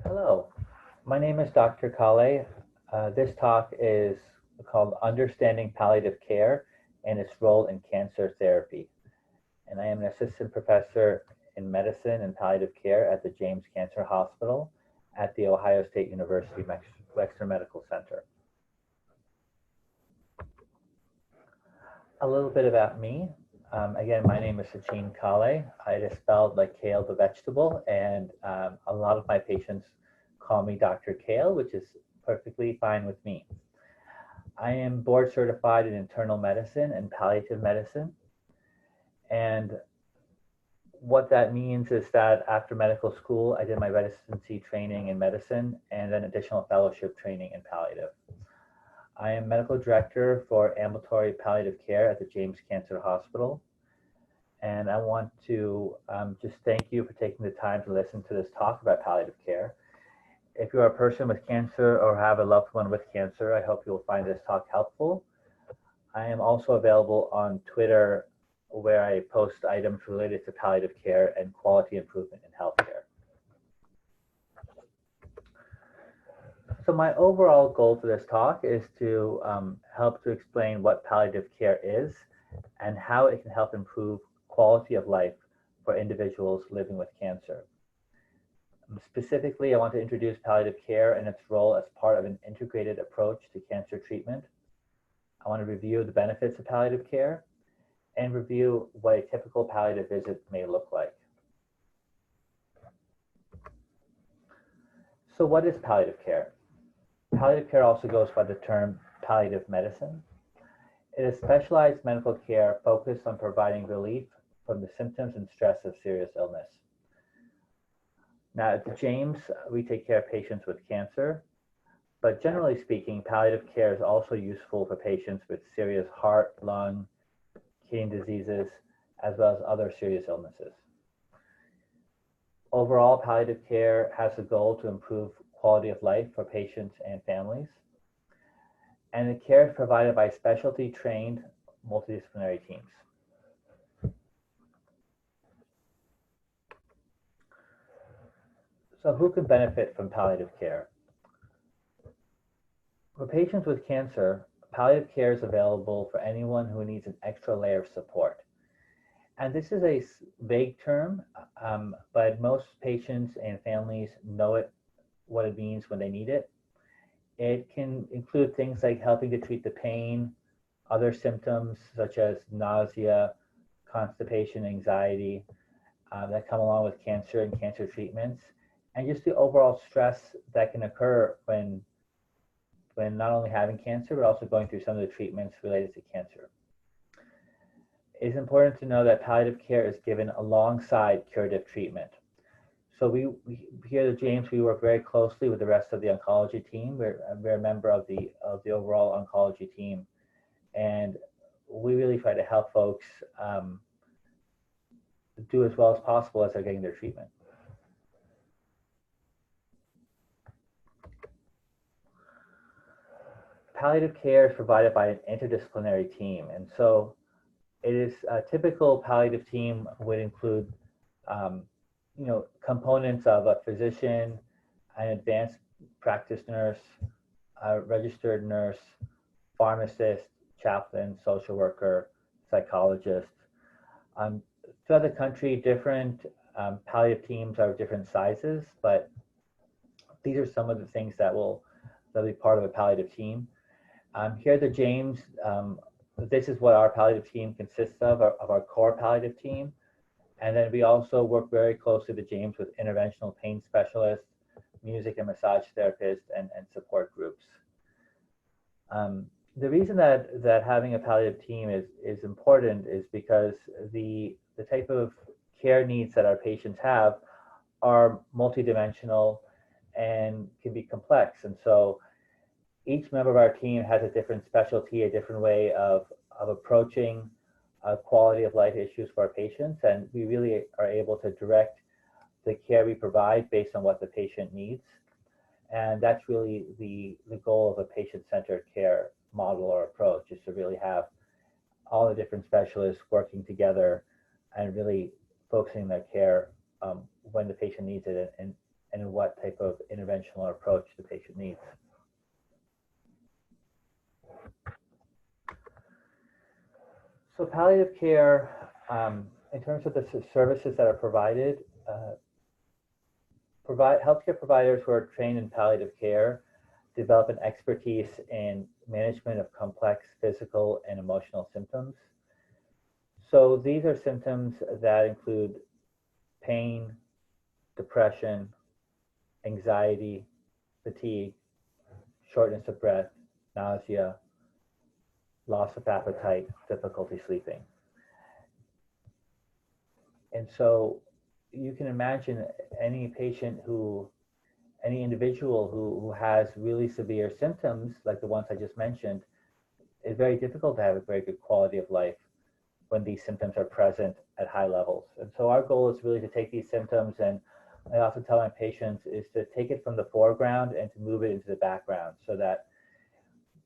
Hello, my name is Dr. Kale. This talk is called Understanding Palliative Care and its Role in Cancer Therapy. And I am an assistant professor in medicine and palliative care at the James Cancer Hospital at the Ohio State University Wexner Medical Center. A little bit about me. Again, my name is Sachin Kale. It is spelled like kale the vegetable, and a lot of my patients call me Dr. Kale, which is perfectly fine with me. I am board certified in internal medicine and palliative medicine. And what that means is that after medical school, I did my residency training in medicine and then additional fellowship training in palliative. I am medical director for ambulatory palliative care at the James Cancer Hospital. And I want to just thank you for taking the time to listen to this talk about palliative care. If you are a person with cancer or have a loved one with cancer, I hope you will find this talk helpful. I am also available on Twitter, where I post items related to palliative care and quality improvement in healthcare. So my overall goal for this talk is to help to explain what palliative care is and how it can help improve quality of life for individuals living with cancer. Specifically, I want to introduce palliative care and its role as part of an integrated approach to cancer treatment. I want to review the benefits of palliative care and review what a typical palliative visit may look like. So what is palliative care? Palliative care also goes by the term palliative medicine. It is specialized medical care focused on providing relief from the symptoms and stress of serious illness. Now, at the James, we take care of patients with cancer, but generally speaking, palliative care is also useful for patients with serious heart, lung, kidney diseases, as well as other serious illnesses. Overall, palliative care has a goal to improve quality of life for patients and families. And the care is provided by specialty trained multidisciplinary teams. So who can benefit from palliative care? For patients with cancer, palliative care is available for anyone who needs an extra layer of support. And this is a vague term, but most patients and families know what it means when they need it. It can include things like helping to treat the pain, other symptoms such as nausea, constipation, anxiety that come along with cancer and cancer treatments, and just the overall stress that can occur when not only having cancer, but also going through some of the treatments related to cancer. It's important to know that palliative care is given alongside curative treatment. So we here at James, we work very closely with the rest of the oncology team. We're a member of the overall oncology team, and we really try to help folks do as well as possible as they're getting their treatment. Palliative care is provided by an interdisciplinary team, and so it is a typical palliative team would include components of a physician, an advanced practice nurse, a registered nurse, pharmacist, chaplain, social worker, psychologist. Throughout the country, different palliative teams are of different sizes, but these are some of the things that'll be part of a palliative team. Here at the James, this is what our palliative team consists of our core palliative team. And then we also work very closely with James with interventional pain specialists, music and massage therapists, and support groups. The reason that having a palliative team is important is because the type of care needs that our patients have are multidimensional and can be complex. And so each member of our team has a different specialty, a different way of approaching quality of life issues for our patients, and we really are able to direct the care we provide based on what the patient needs. And that's really the goal of a patient-centered care model or approach, is to really have all the different specialists working together and really focusing their care when the patient needs it, and and what type of interventional approach the patient needs. So palliative care, in terms of the services that are provided, healthcare providers who are trained in palliative care develop an expertise in management of complex physical and emotional symptoms. So these are symptoms that include pain, depression, anxiety, fatigue, shortness of breath, nausea, loss of appetite, difficulty sleeping. And so you can imagine any individual who has really severe symptoms, like the ones I just mentioned, it's very difficult to have a very good quality of life when these symptoms are present at high levels. And so our goal is really to take these symptoms, and I often tell my patients, is to take it from the foreground and to move it into the background, so that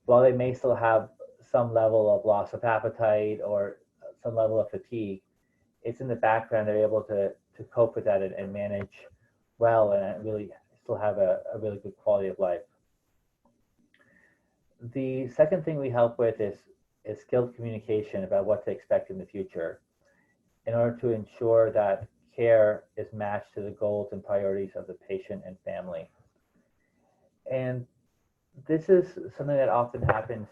while they may still have some level of loss of appetite or some level of fatigue, it's in the background. They're able to cope with that and manage well and really still have a really good quality of life. The second thing we help with is skilled communication about what to expect in the future in order to ensure that care is matched to the goals and priorities of the patient and family. And this is something that often happens.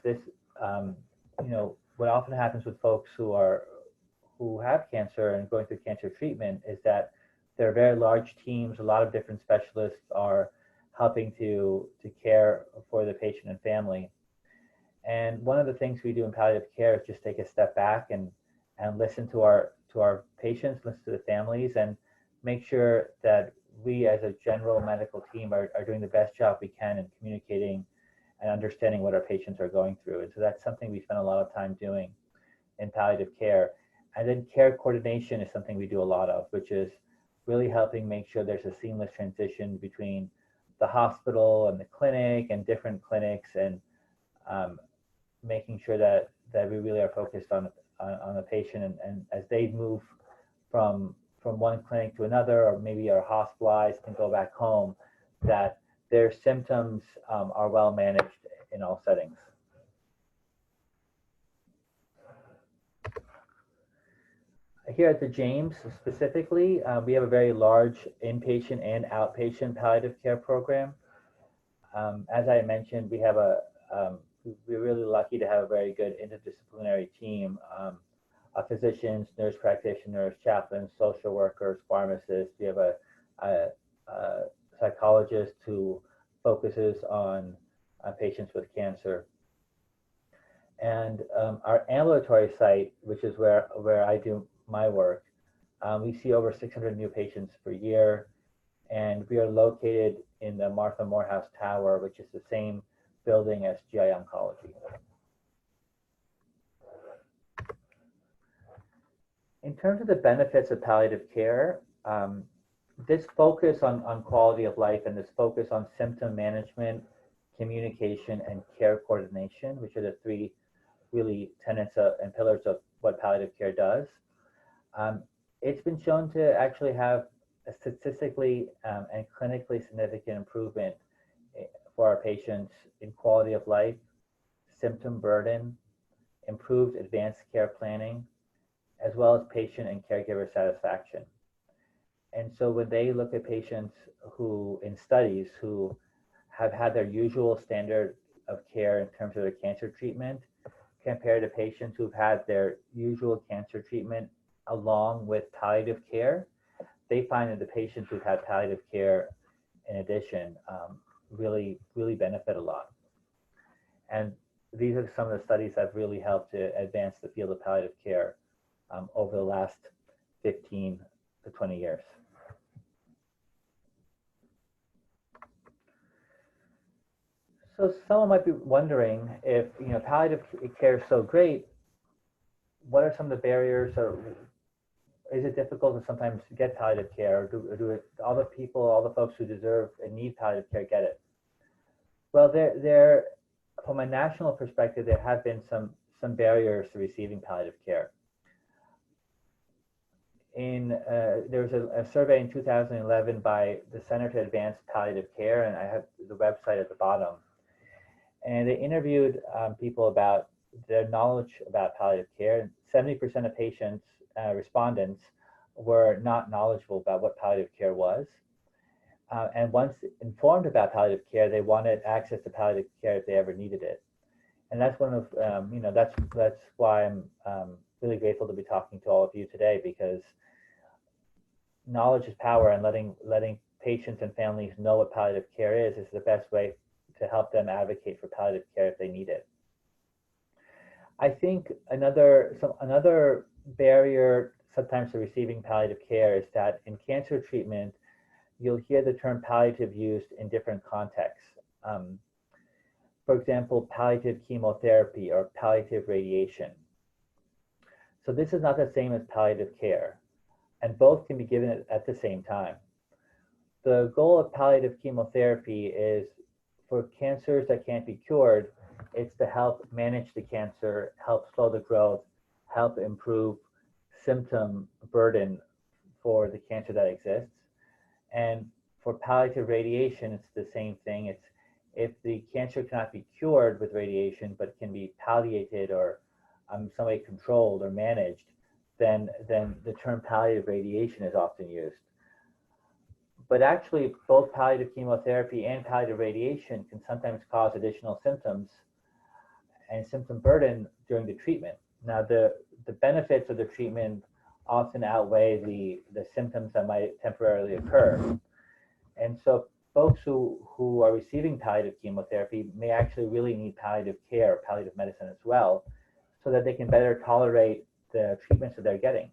What often happens with folks who have cancer and going through cancer treatment is that there are very large teams. A lot of different specialists are helping to care for the patient and family. And one of the things we do in palliative care is just take a step back and listen to our patients, listen to the families, and make sure that we as a general medical team are doing the best job we can in communicating and understanding what our patients are going through. And so that's something we spend a lot of time doing in palliative care. And then care coordination is something we do a lot of, which is really helping make sure there's a seamless transition between the hospital and the clinic and different clinics, and making sure that we really are focused on the patient, and as they move from one clinic to another, or maybe are hospitalized and go back home, that their symptoms are well managed in all settings. Here at the James specifically, we have a very large inpatient and outpatient palliative care program. As I mentioned, we have we're really lucky to have a very good interdisciplinary team of physicians, nurse practitioners, chaplains, social workers, pharmacists. We have a psychologist who focuses on patients with cancer. And our ambulatory site, which is where I do my work, we see over 600 new patients per year, and we are located in the Martha Morehouse Tower, which is the same building as GI Oncology. In terms of the benefits of palliative care, this focus on quality of life and this focus on symptom management, communication, and care coordination, which are the three really tenets and pillars of what palliative care does, it's been shown to actually have a statistically and clinically significant improvement for our patients in quality of life, symptom burden, improved advanced care planning, as well as patient and caregiver satisfaction. And so when they look at patients in studies who have had their usual standard of care in terms of their cancer treatment, compared to patients who've had their usual cancer treatment along with palliative care, they find that the patients who've had palliative care in addition really benefit a lot. And these are some of the studies that have really helped to advance the field of palliative care over the last 15 to 20 years. So someone might be wondering, if palliative care is so great, what are some of the barriers, or is it difficult to sometimes get palliative care, or do all the folks who deserve and need palliative care get it? Well, from a national perspective, there have been some barriers to receiving palliative care. there was a survey in 2011 by the Center to Advance Palliative Care, and I have the website at the bottom. And they interviewed people about their knowledge about palliative care. 70% of patients, respondents, were not knowledgeable about what palliative care was. And once informed about palliative care, they wanted access to palliative care if they ever needed it. And that's one of, that's why I'm really grateful to be talking to all of you today, because knowledge is power, and letting patients and families know what palliative care is the best way to help them advocate for palliative care if they need it. I think another barrier sometimes to receiving palliative care is that in cancer treatment, you'll hear the term palliative used in different contexts. For example, palliative chemotherapy or palliative radiation. So this is not the same as palliative care, and both can be given at the same time. The goal of palliative chemotherapy is for cancers that can't be cured. It's to help manage the cancer, help slow the growth, help improve symptom burden for the cancer that exists. And for palliative radiation, it's the same thing. It's if the cancer cannot be cured with radiation, but can be palliated or some way controlled or managed, then the term palliative radiation is often used. But actually, both palliative chemotherapy and palliative radiation can sometimes cause additional symptoms and symptom burden during the treatment. Now, the benefits of the treatment often outweigh the symptoms that might temporarily occur. And so folks who are receiving palliative chemotherapy may actually really need palliative care, or palliative medicine as well, so that they can better tolerate the treatments that they're getting.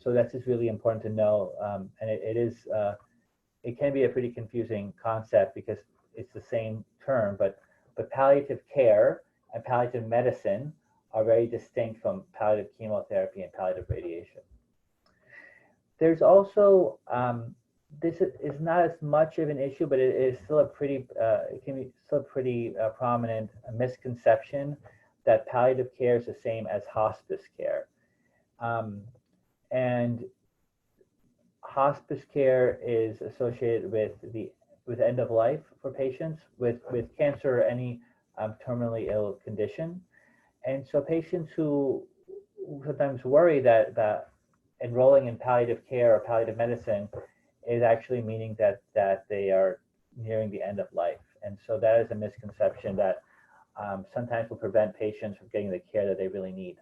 So that's just really important to know. And it can be a pretty confusing concept because it's the same term, but palliative care and palliative medicine are very distinct from palliative chemotherapy and palliative radiation. There's also, this is not as much of an issue, but it is still it can be still pretty prominent misconception that palliative care is the same as hospice care. And hospice care is associated with end of life for patients with cancer or any terminally ill condition. And so patients who sometimes worry that enrolling in palliative care or palliative medicine is actually meaning that they are nearing the end of life. And so that is a misconception that sometimes will prevent patients from getting the care that they really need.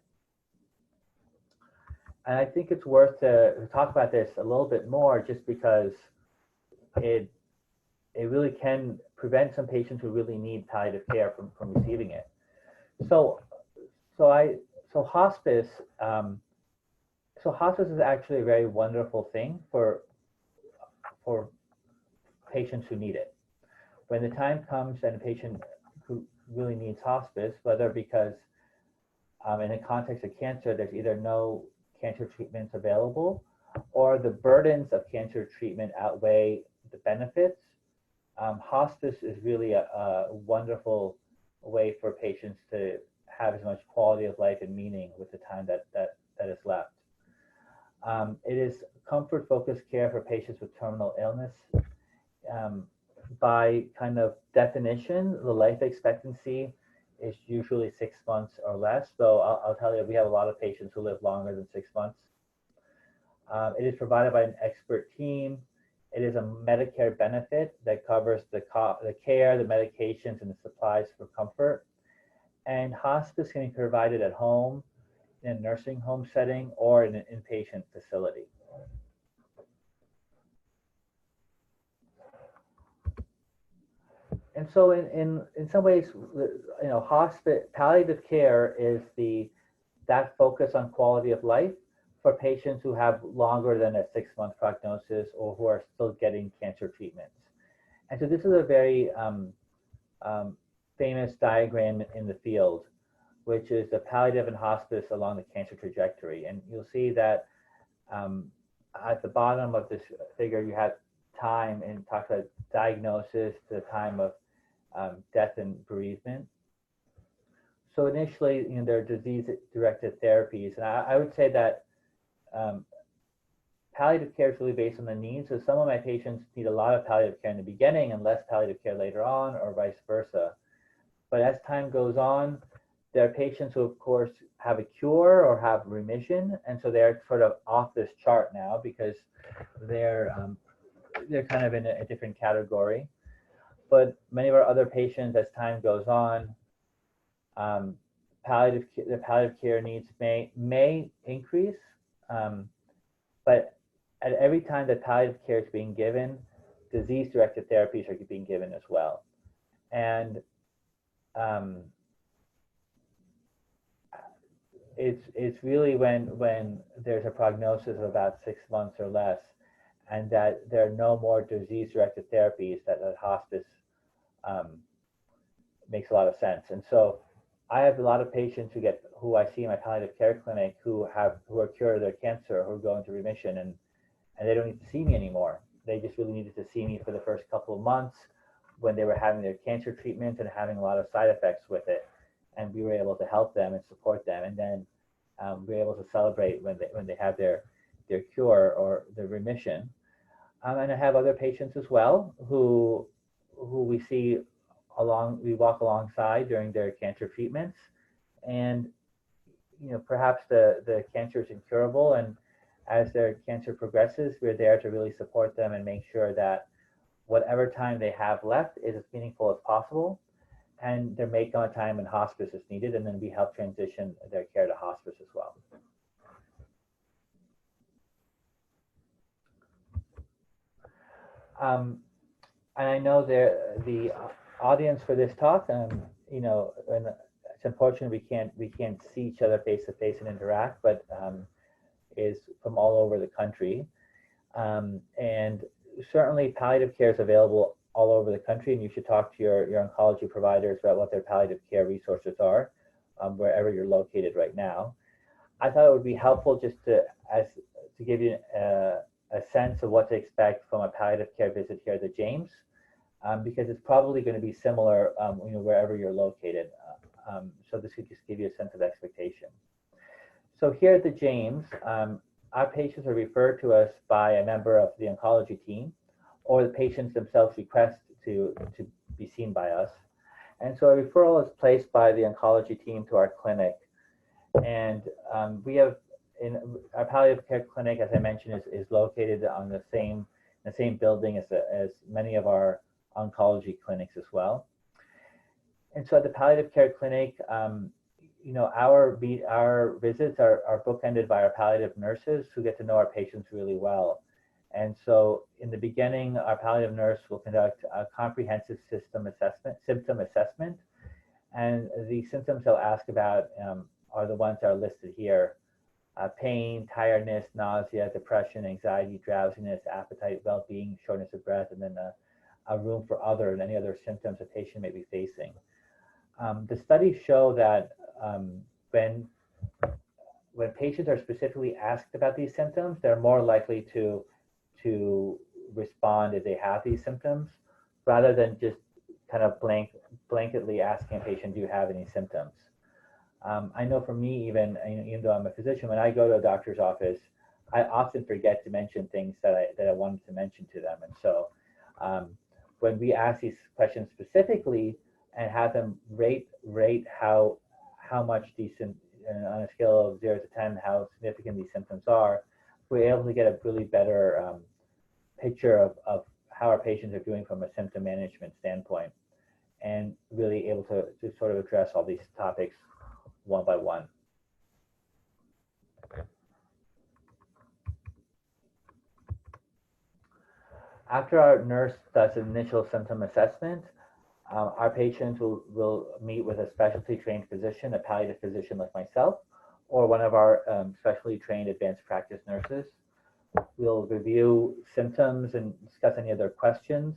And I think it's worth to talk about this a little bit more, just because it really can prevent some patients who really need palliative care from receiving it. So hospice is actually a very wonderful thing for patients who need it. When the time comes and a patient who really needs hospice, whether because in the context of cancer, there's either no cancer treatments available, or the burdens of cancer treatment outweigh the benefits, hospice is really a wonderful way for patients to have as much quality of life and meaning with the time that is left. It is comfort-focused care for patients with terminal illness. By kind of definition, the life expectancy is usually 6 months or less, though I'll tell you, we have a lot of patients who live longer than 6 months. It is provided by an expert team. It is a Medicare benefit that covers the care, the medications, and the supplies for comfort. And hospice can be provided at home, in a nursing home setting, or in an inpatient facility. And so in some ways, palliative care is that focus on quality of life for patients who have longer than a 6-month prognosis or who are still getting cancer treatments. And so this is a very famous diagram in the field, which is the palliative and hospice along the cancer trajectory. And you'll see that at the bottom of this figure, you have time and talks about diagnosis to the time of death and bereavement. So initially, there are disease-directed therapies, and I would say that palliative care is really based on the needs. So some of my patients need a lot of palliative care in the beginning and less palliative care later on, or vice versa. But as time goes on, there are patients who, of course, have a cure or have remission, and so they're sort of off this chart now because they're kind of in a different category. But many of our other patients, as time goes on, the palliative care needs may increase, but at every time that palliative care is being given, disease-directed therapies are being given as well. And it's really when there's a prognosis of about 6 months or less, and that there are no more disease-directed therapies, that hospice makes a lot of sense. And so I have a lot of patients who I see in my palliative care clinic who are cured of their cancer, who are going to remission, and they don't need to see me anymore. They just really needed to see me for the first couple of months when they were having their cancer treatment and having a lot of side effects with it. And we were able to help them and support them. And then we were able to celebrate when they have their cure or their remission. And I have other patients as well who we see we walk alongside during their cancer treatments. And perhaps the cancer is incurable, and as their cancer progresses, we're there to really support them and make sure that whatever time they have left is as meaningful as possible. And there may come a time when hospice is needed, and then we help transition their care to hospice as well. And I know the audience for this talk, and it's unfortunate we can't see each other face to face and interact, but is from all over the country. And certainly palliative care is available all over the country, and you should talk to your oncology providers about what their palliative care resources are, wherever you're located right now. I thought it would be helpful just to give you a sense of what to expect from a palliative care visit here at the James, because it's probably going to be similar wherever you're located. So this could just give you a sense of expectation. So here at the James, our patients are referred to us by a member of the oncology team, or the patients themselves request to be seen by us. And so a referral is placed by the oncology team to our clinic. And we have, in our palliative care clinic, as I mentioned, is located on the same building as many of our oncology clinics as well. And so at the palliative care clinic, our visits are bookended by our palliative nurses who get to know our patients really well. And so in the beginning, our palliative nurse will conduct a comprehensive symptom assessment. And the symptoms they'll ask about are the ones that are listed here: pain, tiredness, nausea, depression, anxiety, drowsiness, appetite, well-being, shortness of breath, and then a room for other and any other symptoms a patient may be facing. The studies show that when patients are specifically asked about these symptoms, they're more likely to respond if they have these symptoms, rather than just kind of blanketly asking a patient, do you have any symptoms? I know for me, even though I'm a physician, when I go to a doctor's office, I often forget to mention things that I wanted to mention to them. And so when we ask these questions specifically and have them rate how much these, on a scale of 0 to 10, how significant these symptoms are, we're able to get a really better picture of how our patients are doing from a symptom management standpoint, and really able to sort of address all these topics one by one. After our nurse does an initial symptom assessment, our patients will meet with a specialty trained physician, a palliative physician like myself, or one of our specially trained advanced practice nurses. We'll review symptoms and discuss any other questions.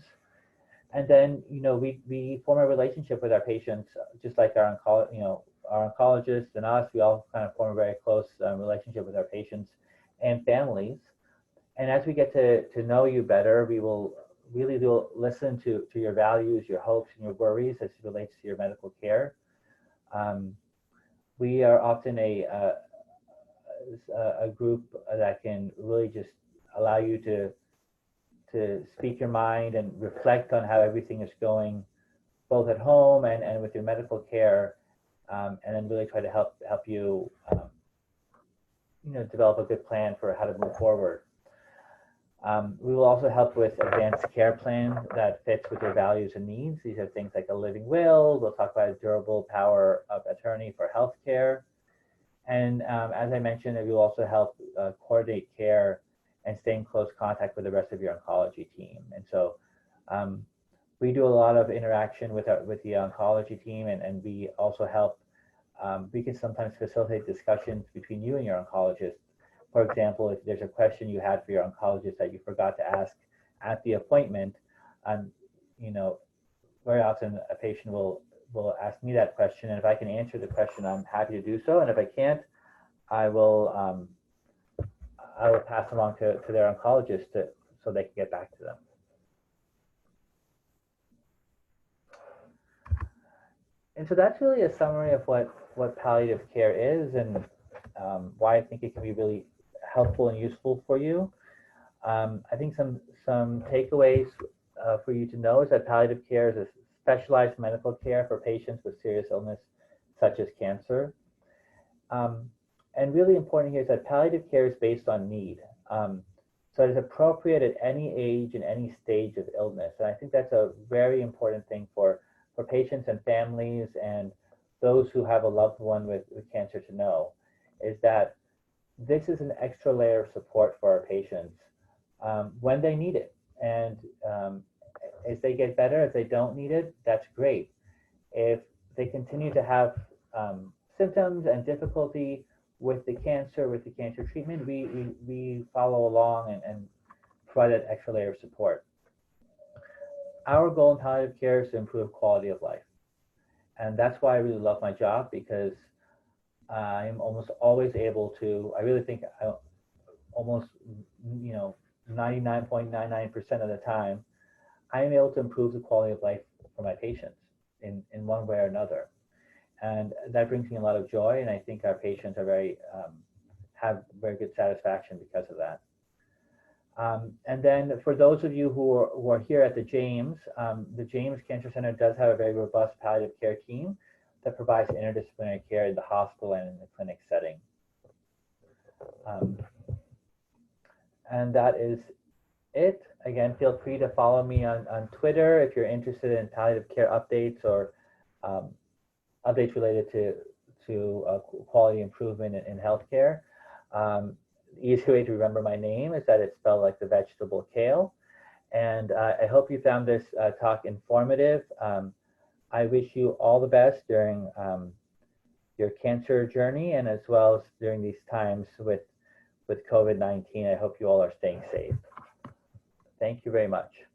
And then, we form a relationship with our patients, just like our oncologists and us. We all kind of form a very close relationship with our patients and families. And as we get to know you better, we will really listen to your values, your hopes, and your worries as it relates to your medical care. We are often a group that can really just allow you to speak your mind and reflect on how everything is going, both at home and with your medical care, and then really try to help you, develop a good plan for how to move forward. We will also help with advanced care plan that fits with your values and needs. These are things like a living will. We'll talk about a durable power of attorney for healthcare. And as I mentioned, it will also help coordinate care and stay in close contact with the rest of your oncology team. And so we do a lot of interaction with the oncology team, and we also help. We can sometimes facilitate discussions between you and your oncologist. For example, if there's a question you had for your oncologist that you forgot to ask at the appointment, very often a patient will ask me that question, and if I can answer the question, I'm happy to do so. And if I can't, I will pass along to their oncologist so they can get back to them. And so that's really a summary of what palliative care is and why I think it can be really helpful and useful for you. I think some takeaways for you to know is that palliative care is a specialized medical care for patients with serious illness such as cancer. And really important here is that palliative care is based on need. So it is appropriate at any age and any stage of illness. And I think that's a very important thing for patients and families and those who have a loved one with cancer to know, is that this is an extra layer of support for our patients when they need it. And as they get better, if they don't need it, that's great. If they continue to have symptoms and difficulty with the cancer treatment, we follow along and provide that extra layer of support. Our goal in palliative care is to improve quality of life. And that's why I really love my job, because I'm almost always able to, I really think almost 99.99% of the time, I am able to improve the quality of life for my patients in one way or another. And that brings me a lot of joy, and I think our patients are have very good satisfaction because of that. And then for those of you who are here at the James Cancer Center does have a very robust palliative care team that provides interdisciplinary care in the hospital and in the clinic setting. And that is it. Again, feel free to follow me on Twitter if you're interested in palliative care updates or updates related to quality improvement in healthcare. The easy way to remember my name is that it's spelled like the vegetable kale. And I hope you found this talk informative. I wish you all the best during your cancer journey, and as well as during these times with COVID-19. I hope you all are staying safe. Thank you very much.